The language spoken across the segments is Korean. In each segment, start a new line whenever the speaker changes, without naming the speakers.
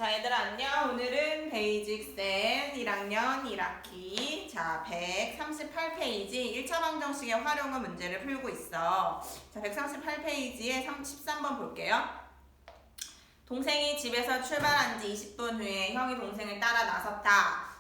자, 얘들아 안녕. 오늘은 베이직 센 1학년 1학기 자 138페이지 1차 방정식의 활용은 문제를 풀고 있어. 자, 138페이지에 13번 볼게요. 동생이 집에서 출발한 지 20분 후에 형이 동생을 따라 나섰다.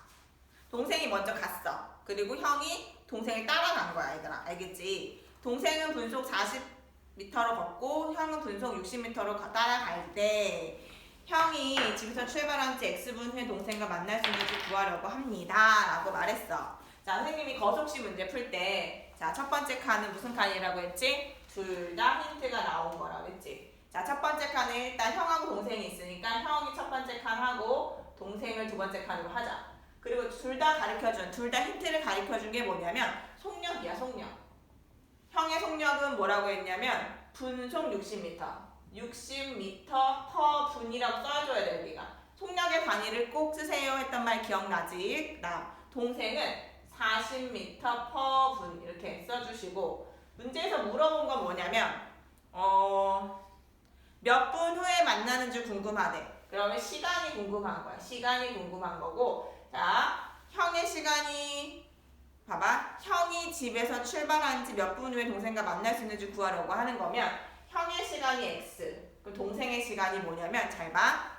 동생이 먼저 갔어. 그리고 형이 동생을 따라간 거야, 얘들아. 알겠지? 동생은 분속 40m로 걷고 형은 분속 60m로 따라갈 때 형이 집에서 출발한 지 X분 후에 동생과 만날 수 있는지 구하려고 합니다. 라고 말했어. 자, 선생님이 거속식 문제 풀 때, 자, 첫 번째 칸은 무슨 칸이라고 했지? 둘 다 힌트가 나온 거라고 했지. 자, 첫 번째 칸은 일단 형하고 동생이 있으니까 형이 첫 번째 칸하고 동생을 두 번째 칸으로 하자. 그리고 둘 다 힌트를 가르쳐준 게 뭐냐면, 속력이야, 속력. 형의 속력은 뭐라고 했냐면, 분속 60m. 60m per 분이라고 써줘야 돼, 우리가. 속력의 단위를 꼭 쓰세요 했던 말 기억나지? 그다음 동생은 40m per 분 이렇게 써주시고, 문제에서 물어본 건 뭐냐면 몇 분 후에 만나는지 궁금하대. 그러면 시간이 궁금한 거야. 시간이 궁금한 거고, 자, 형의 시간이 봐봐. 형이 집에서 출발한 지 몇 분 후에 동생과 만날 수 있는지 구하려고 하는 거면 형의 시간이 x, 그럼 동생의 시간이 뭐냐면, 잘 봐.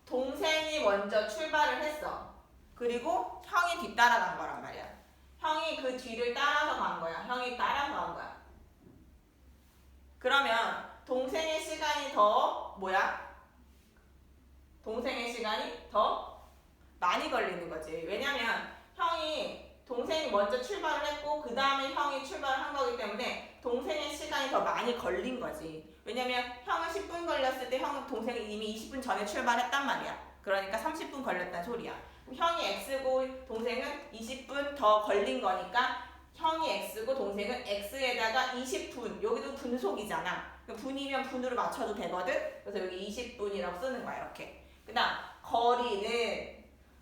동생이 먼저 출발을 했어. 그리고 형이 뒤따라간 거란 말이야. 형이 그 뒤를 따라서 간 거야. 형이 따라서 간 거야. 그러면 동생의 시간이 더 뭐야? 동생의 시간이 더 많이 걸리는 거지. 왜냐면 동생이 먼저 출발을 했고 그 다음에 형이 출발을 한 거기 때문에 동생의 시간이 더 많이 걸린 거지. 왜냐면 형은 10분 걸렸을 때 동생이 이미 20분 전에 출발했단 말이야. 그러니까 30분 걸렸단 소리야. 형이 X고 동생은 20분 더 걸린 거니까 형이 X고 동생은 X에다가 20분, 여기도 분속이잖아. 분이면 분으로 맞춰도 되거든. 그래서 여기 20분이라고 쓰는 거야, 이렇게. 그 다음 거리는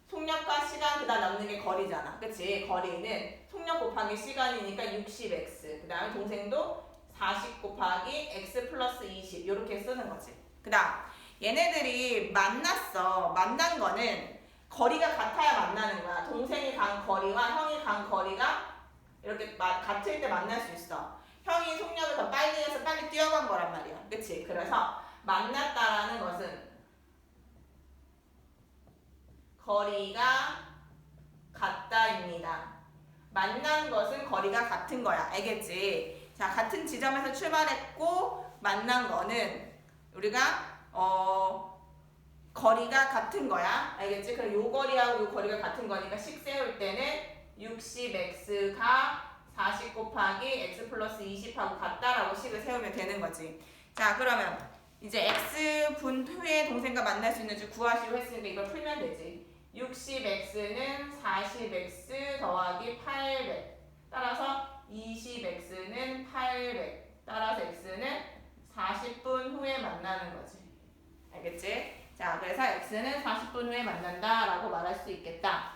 속력과 시간, 그 다음 남는 게 거리잖아. 그치? 거리는 속력 곱하기 시간이니까 60x. 그 다음에 동생도 40 곱하기 x 플러스 20. 이렇게 쓰는 거지. 그 다음 얘네들이 만났어. 만난 거는 거리가 같아야 만나는 거야. 동생이 간 거리와 형이 간 거리가 이렇게 같을 때 만날 수 있어. 형이 속력을 더 빨리 해서 빨리 뛰어간 거란 말이야. 그치? 그래서 만났다라는 것은 거리가 같다입니다. 만난 것은 거리가 같은 거야. 알겠지? 자, 같은 지점에서 출발했고 만난 거는 우리가 거리가 같은 거야. 알겠지? 그럼 요 거리하고 요 거리가 같은 거니까 식 세울 때는 60x가 40 곱하기 x 플러스 20하고 같다라고 식을 세우면 되는 거지. 자, 그러면 이제 x분 후에 동생과 만날 수 있는지 구하시오 했으니까 이걸 풀면 되지. 60x는 40x 더하기 800. 따라서 20x는 800. 따라서 x는 40분 후에 만나는 거지. 알겠지? 자, 그래서 x는 40분 후에 만난다라고 말할 수 있겠다.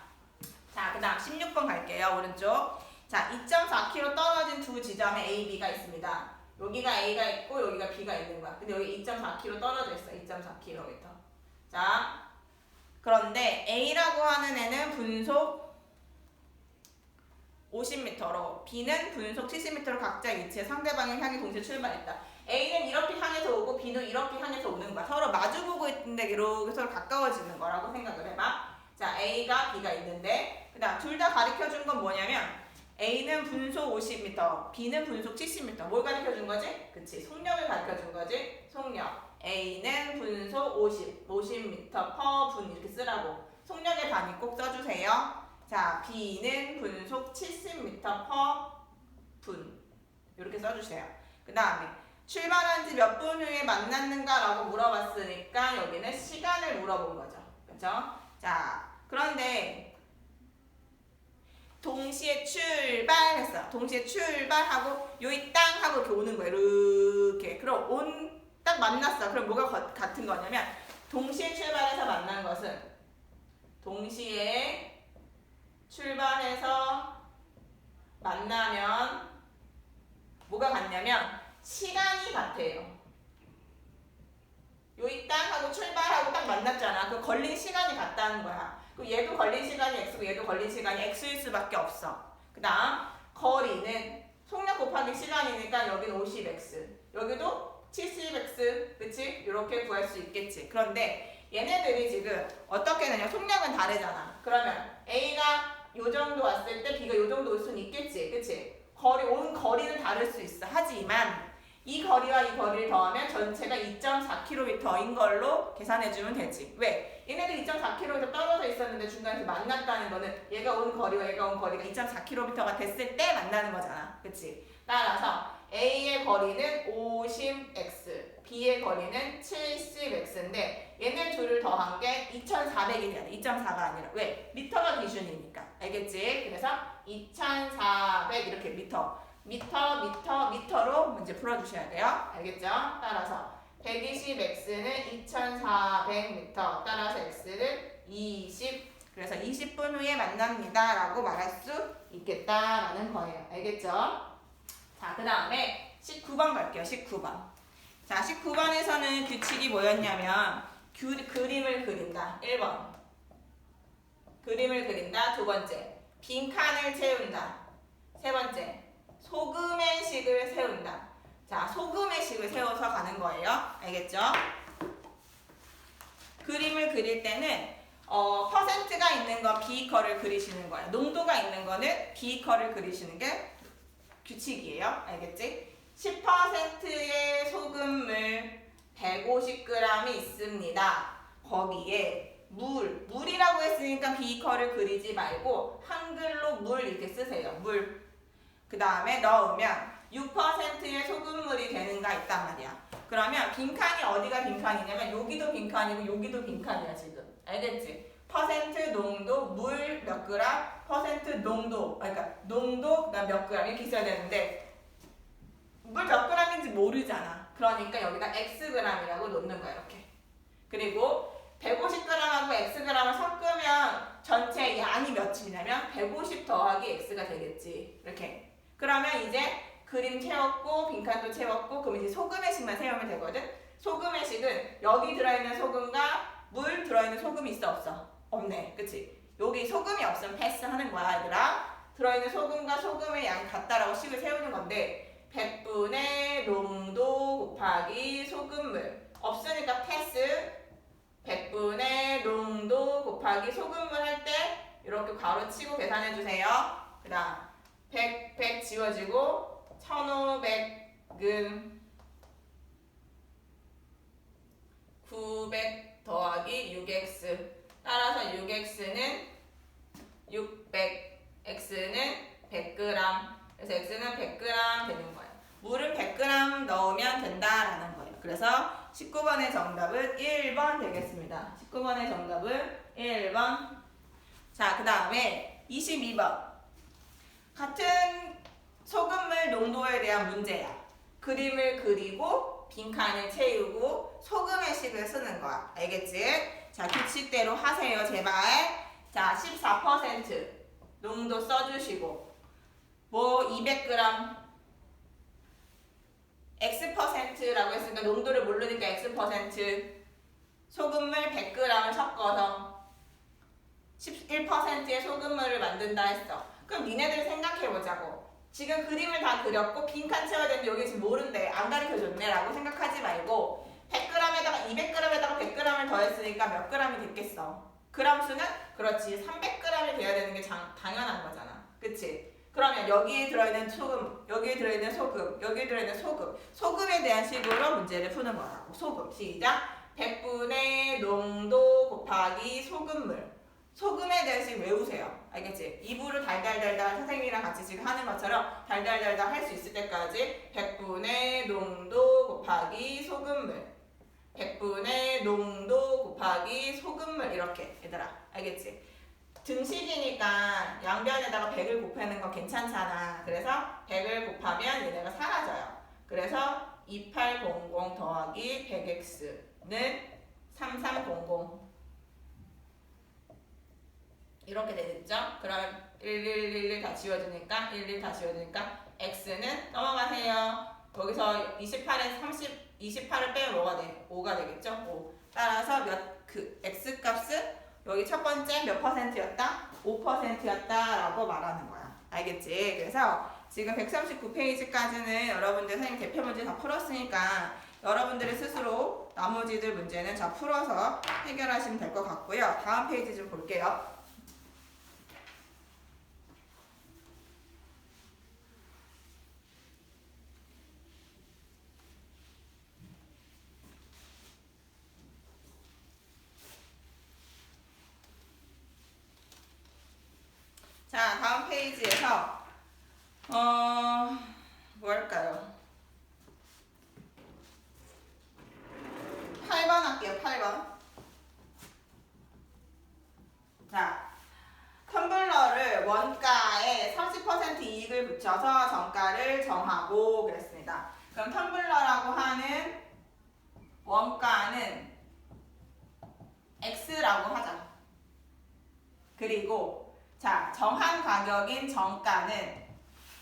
자, 그 다음 16번 갈게요. 오른쪽. 자, 2.4km 떨어진 두 지점에 A, B가 있습니다. 여기가 A가 있고 여기가 B가 있는 거야. 근데 여기 2.4km 떨어져 있어. 2.4km. 자, 그런데 A라고 하는 애는 분속 50m로 B는 분속 70m로 각자 위치해 상대방을 향해 동시에 출발했다. A는 이렇게 향해서 오고 B는 이렇게 향해서 오는 거야. 서로 마주보고 있는데 이렇게 서로 가까워지는 거라고 생각을 해봐. 자, A가 B가 있는데 그 다음 둘 다 가르쳐준 건 뭐냐면 A는 분속 50m, B는 분속 70m. 뭘 가르쳐준 거지? 그치, 속력을 가르쳐준 거지. 속력. A는 분속 50m per 분 이렇게 쓰라고. 속력의 단위 꼭 써주세요. 자, B는 분속 70m per 분 이렇게 써주세요. 그 다음에 출발한 지 몇 분 후에 만났는가 라고 물어봤으니까 여기는 시간을 물어본 거죠. 그렇죠? 자, 그런데 동시에 출발했어. 동시에 출발하고 요이 땅 하고 이렇게 오는 거야. 이렇게. 그럼 딱 만났어. 그럼 뭐가 같은 거냐면 동시에 출발해서 만난 것은 동시에 출발해서 만나면 뭐가 같냐면 시간이 같아요. 요이 땅 하고 출발하고 딱 만났잖아. 그 걸린 시간이 같다는 거야. 그럼 얘도 걸린 시간이 x고 얘도 걸린 시간이 x일 수밖에 없어. 그 다음 거리는 속력 곱하기 시간이니까 여기는 50x, 여기도 70x, 그치? 이렇게 구할 수 있겠지. 그런데 얘네들이 지금 어떻게 되냐? 속력은 다르잖아. 그러면 A가 요 정도 왔을 때 B가 요 정도 올 수는 있겠지, 그치? 온 거리는 다를 수 있어. 하지만 이 거리와 이 거리를 더하면 전체가 2.4km인 걸로 계산해주면 되지. 왜? 얘네들 2.4km에서 떨어져 있었는데 중간에서 만났다는 거는 얘가 온 거리와 얘가 온 거리가 2.4km가 됐을 때 만나는 거잖아. 그치? 따라서 A의 거리는 50x, B의 거리는 70x인데 얘네 둘을 더한 게 2400이 돼야 돼. 2.4가 아니라. 왜? 미터가 기준이니까. 알겠지? 그래서 2400 이렇게 미터로 문제 풀어주셔야 돼요. 알겠죠? 따라서 120x는 2400m, 따라서 x는 20. 그래서 20분 후에 만납니다 라고 말할 수 있겠다라는 거예요. 알겠죠? 자, 그 다음에 19번 갈게요. 19번. 자, 19번에서는 규칙이 뭐였냐면 그림을 그린다. 1번. 그림을 그린다. 두 번째. 빈칸을 채운다. 세 번째. 소금의 식을 세운다. 자, 소금의 식을 세워서 가는 거예요. 알겠죠? 그림을 그릴 때는 퍼센트가 있는 거 비커를 그리시는 거예요. 농도가 있는 거는 비커를 그리시는 게 규칙이에요. 알겠지? 10%의 소금물 150g이 있습니다. 거기에 물이라고 했으니까 비커를 그리지 말고 한글로 물 이렇게 쓰세요. 물. 그 다음에 넣으면 6%의 소금물이 되는가 있단 말이야. 그러면 빈칸이 어디가 빈칸이냐면 여기도 빈칸이고 여기도 빈칸이야 지금. 알겠지? 퍼센트 농도 물 몇 그램, 퍼센트 농도, 그러니까 농도 그다음 몇 그램 이렇게 있어야 되는데 물 몇 그램인지 모르잖아. 그러니까 여기다 xg이라고 놓는 거야 이렇게. 그리고 150g하고 xg을 섞으면 전체 양이 몇이냐면 150 더하기 x가 되겠지. 이렇게. 그러면 이제 그림 채웠고 빈칸도 채웠고 그럼 이제 소금의 식만 세우면 되거든. 소금의 식은 여기 들어있는 소금과 물 들어있는 소금이 있어 없어? 없네. 그치? 여기 소금이 없으면 패스하는 거야 얘들아. 들어있는 소금과 소금의 양이 같다라고 식을 세우는 건데 100분의 농도 곱하기 소금물 없으니까 패스. 100분의 농도 곱하기 소금물 할 때 이렇게 괄호 치고 계산해 주세요. 그 다음 100 지워지고 1500은 900 더하기 6x. 따라서 6x는 600, x는 100g. 그래서 x는 100g 되는 거예요. 물은 100g 넣으면 된다라는 거예요. 그래서 19번의 정답은 1번 되겠습니다. 19번의 정답은 1번. 자, 그 다음에 22번. 같은 소금물 농도에 대한 문제야. 그림을 그리고 빈칸을 채우고 소금의 식을 쓰는 거야. 알겠지? 자, 규칙대로 하세요, 제발. 자, 14% 농도 써주시고 뭐 200g X%라고 했으니까 농도를 모르니까 X%. 소금물 100g을 섞어서 11%의 소금물을 만든다 했어. 그럼 니네들 생각해보자고. 지금 그림을 다 그렸고 빈칸 채워야 되는데 여기 지금 모른대. 안 가르쳐줬네 라고 생각하지 말고 100g에다가 200g에다가 100g을 더했으니까 몇 g이 됐겠어? 그람 수는? 그렇지. 300g이 돼야 되는 게 당연한 거잖아. 그치? 그러면 여기에 들어있는 소금, 여기에 들어있는 소금, 여기에 들어있는 소금. 소금에 대한 식으로 문제를 푸는 거라고. 소금. 시작. 100분의 농도 곱하기 소금물. 소금에 대한 식 외우세요. 알겠지? 이부를 달달달달 선생님이랑 같이 지금 하는 것처럼 달달달달 할 수 있을 때까지 100분의 농도 곱하기 소금물. 100분의 농도 곱하기 소금물. 이렇게 얘들아. 알겠지? 등식이니까 양변에다가 100을 곱하는 거 괜찮잖아. 그래서 100을 곱하면 얘네가 사라져요. 그래서 2800 더하기 100x는 3300 이렇게 되겠죠? 그럼 1111 다 지워지니까 11 다 지워지니까 x는 넘어가세요. 여기서 28에서 28을 빼면 뭐가 돼? 5가 되겠죠? 5. 따라서 그 x값은 여기 첫 번째 몇 %였다? 5%였다라고 말하는 거야. 알겠지? 그래서 지금 139페이지까지는 여러분들 선생님 대표 문제 다 풀었으니까 여러분들이 스스로 나머지들 문제는 다 풀어서 해결하시면 될 것 같고요. 다음 페이지 좀 볼게요. 자, 다음 페이지에서 뭐 할까요? 8번 할게요. 8번. 자, 텀블러를 원가에 30% 이익을 붙여서 정가를 정하고 그랬습니다. 그럼 텀블러라고 하는 원가는 X라고 하자. 그리고 자, 정한 가격인 정가는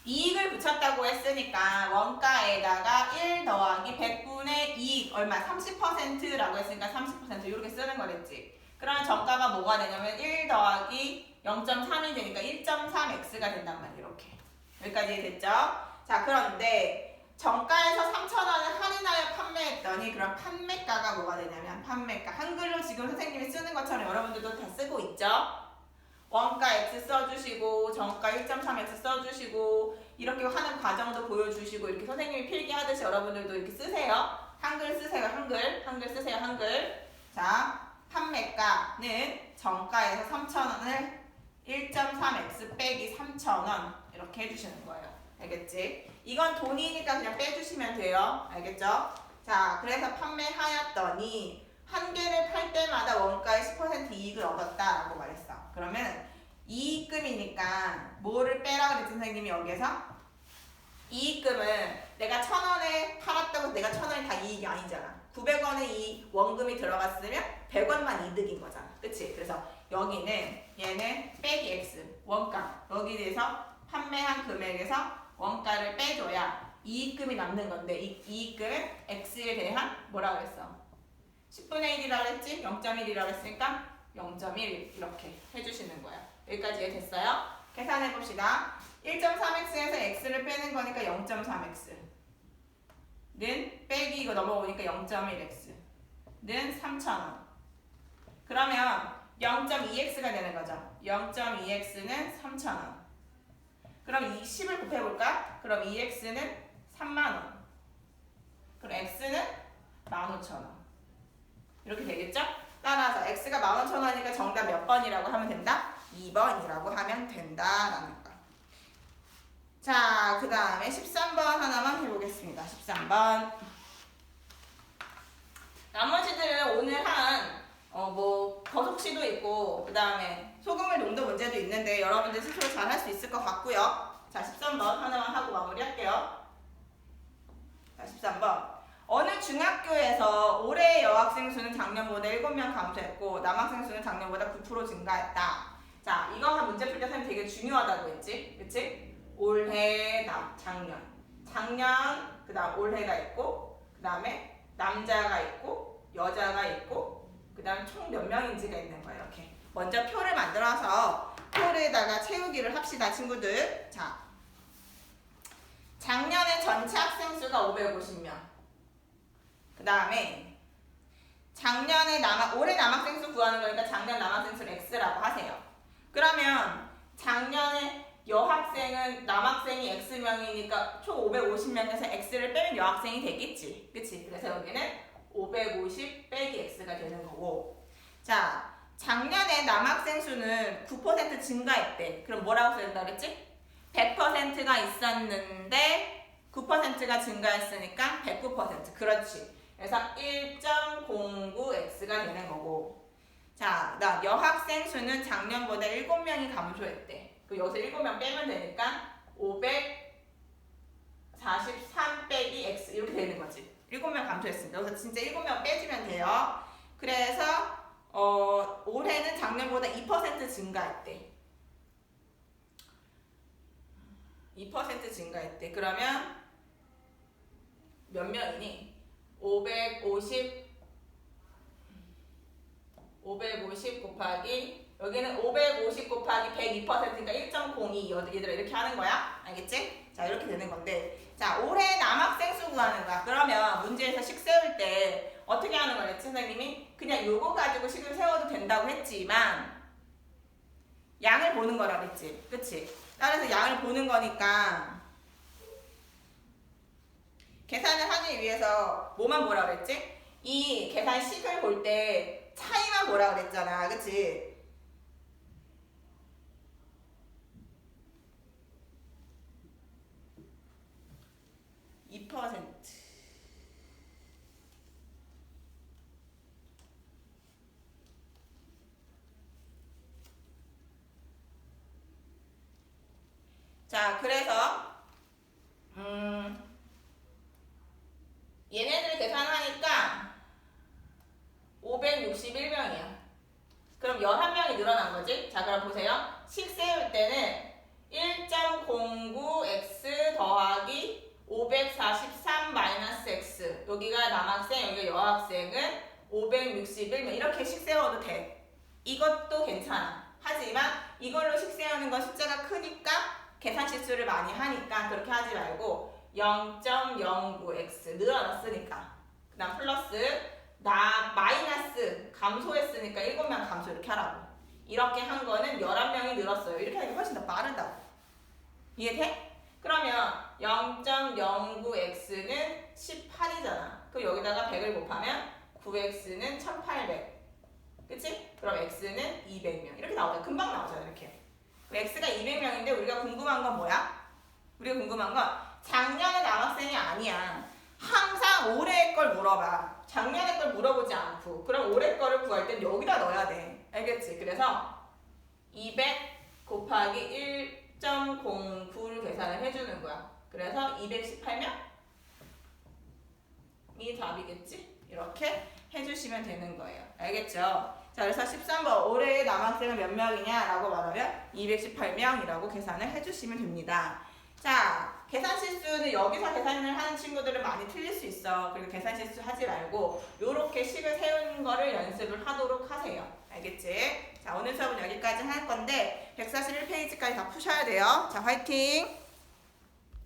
이익을 붙였다고 했으니까 원가에다가 1 더하기 100분의 이익 얼마? 30%라고 했으니까 30% 이렇게 쓰는 거랬지. 그러면 정가가 뭐가 되냐면 1 더하기 0.3이 되니까 1.3x가 된단 말이야. 이렇게. 여기까지 됐죠? 자, 그런데 정가에서 3,000원을 할인하여 판매했더니 그럼 판매가가 뭐가 되냐면 판매가. 한글로 지금 선생님이 쓰는 것처럼 여러분들도 다 쓰고 있죠? 원가 x 써주시고 정가 1.3x 써주시고 이렇게 하는 과정도 보여주시고 이렇게 선생님이 필기하듯이 여러분들도 이렇게 쓰세요. 한글 쓰세요. 한글 쓰세요. 한글. 자, 판매가는 정가에서 3,000원을 1.3x 빼기 3,000원 이렇게 해주시는 거예요. 알겠지? 이건 돈이니까 그냥 빼주시면 돼요. 알겠죠? 자, 그래서 판매하였더니 한 개를 팔 때마다 원가의 10% 이익을 얻었다라고 말했어. 그러면 이익금이니까 뭐를 빼라 그랬지 선생님이 여기에서? 이익금은 내가 1,000원에 팔았다고 내가 1,000원이 다 이익이 아니잖아. 900원의 이 원금이 들어갔으면 100원만 이득인 거잖아. 그치? 그래서 여기는 얘는 빼기 x 원가 여기에 대해서 판매한 금액에서 원가를 빼줘야 이익금이 남는 건데 이 이익금은 x에 대한 뭐라 그랬어? 10분의 1이라고 했지? 0.1이라고 했으니까 0.1 이렇게 해주시는 거야. 여기까지 이해됐어요? 계산해 봅시다. 1.3x에서 x를 빼는 거니까 0.3x는 빼기 이거 넘어오니까 0.1x는 3,000원. 그러면 0.2x가 되는 거죠. 0.2x는 3,000원. 그럼 이 10을 곱해볼까? 그럼 2x는 30,000원. 그럼 x는 15,000원. 이렇게 되겠죠? 따라서 x가 15,000원이니까 정답 몇 번이라고 하면 된다? 2번이라고 하면 된다라는 거. 자, 그 다음에 13번 하나만 해보겠습니다. 13번. 나머지들은 오늘 한 뭐 거속시도 있고 그 다음에 소금물 농도 문제도 있는데 여러분들 스스로 잘 할 수 있을 것 같고요. 자, 13번 하나만 하고 마무리할게요. 자, 13번. 어느 중학교에서 올해 여학생 수는 작년보다 7명 감소했고 남학생 수는 작년보다 9% 증가했다. 자, 이거 한 문제 풀 때 선생님 되게 중요하다고 했지? 그치? 올해, 작년, 그 다음 올해가 있고 그 다음에 남자가 있고 여자가 있고 그 다음 총 몇 명인지가 있는 거예요. 이렇게 먼저 표를 만들어서 표에다가 채우기를 합시다 친구들. 자, 작년에 전체 학생 수가 550명. 그 다음에 작년에 올해 남학생 수 구하는 거니까 작년 남학생 수를 x라고 하세요. 그러면 작년에 여학생은 남학생이 x명이니까 총 550명에서 x를 빼면 여학생이 되겠지. 그치? 그래서 여기는 550 빼기 x가 되는 거고. 자, 작년에 남학생 수는 9% 증가했대. 그럼 뭐라고 써야 된다 그랬지? 100%가 있었는데 9%가 증가했으니까 109%. 그렇지. 그래서 1.09x가 되는 거고. 자, 그다음 여학생 수는 작년보다 7명이 감소했대. 그 여기서 7명 빼면 되니까 543 빼기 x 이렇게 되는 거지. 7명 감소했습니다. 여기서 진짜 7명 빼주면 돼요. 그래서 올해는 작년보다 2% 증가했대. 2% 증가했대. 그러면 몇 명이니? 550 550 곱하기 여기는 550 곱하기 102%니까 1.02 얘들아 이렇게 하는 거야. 알겠지? 자 이렇게 되는 건데 자 올해 남학생 수 구하는 거야. 그러면 문제에서 식 세울 때 어떻게 하는 거랬지 선생님이? 그냥 요거 가지고 식을 세워도 된다고 했지만 양을 보는 거라 그랬지. 그치? 따라서 양을 보는 거니까 계산을 하기 위해서 뭐만 보라 그랬지? 이 계산식을 볼 때 차이만 보라 그랬잖아. 그치? 자, 그래서 얘네들 계산하니까 561명이야. 그럼 11명이 늘어난 거지? 자, 그럼 보세요. 식 세울 때는 1.09x 더하기 543 마이너스 x 여기가 남학생, 여기가 여학생은 561명 이렇게 식 세워도 돼. 이것도 괜찮아. 하지만 이걸로 식 세우는 건 숫자가 크니까 계산 실수를 많이 하니까 그렇게 하지 말고 0.09x 늘어났으니까 그 다음 플러스 마이너스 감소했으니까 7명 감소 이렇게 하라고. 이렇게 한 거는 11명이 늘었어요. 이렇게 하는 게 훨씬 더 빠르다고. 이해돼? 그러면 0.09x는 18이잖아. 그럼 여기다가 100을 곱하면 9x는 1800. 그치? 그럼 x는 200명. 이렇게 나오잖아. 금방 나오잖아. 이렇게. x가 200명인데 우리가 궁금한 건 뭐야? 우리가 궁금한 건 작년에 남학생이 아니야. 항상 올해 걸 물어봐. 작년에 걸 물어보지 않고. 그럼 올해 거를 구할 땐 여기다 넣어야 돼. 알겠지? 그래서 200 곱하기 1.09를 계산을 해주는 거야. 그래서 218명? 이 답이겠지? 이렇게 해주시면 되는 거예요. 알겠죠? 자, 그래서 13번 올해의 남학생은 몇 명이냐라고 말하면 218명이라고 계산을 해주시면 됩니다. 자, 계산 실수는 여기서 계산을 하는 친구들은 많이 틀릴 수 있어. 그리고 계산 실수 하지 말고 요렇게 식을 세우는 거를 연습을 하도록 하세요. 알겠지? 자, 오늘 수업은 여기까지 할 건데 141페이지까지 다 푸셔야 돼요. 자, 화이팅!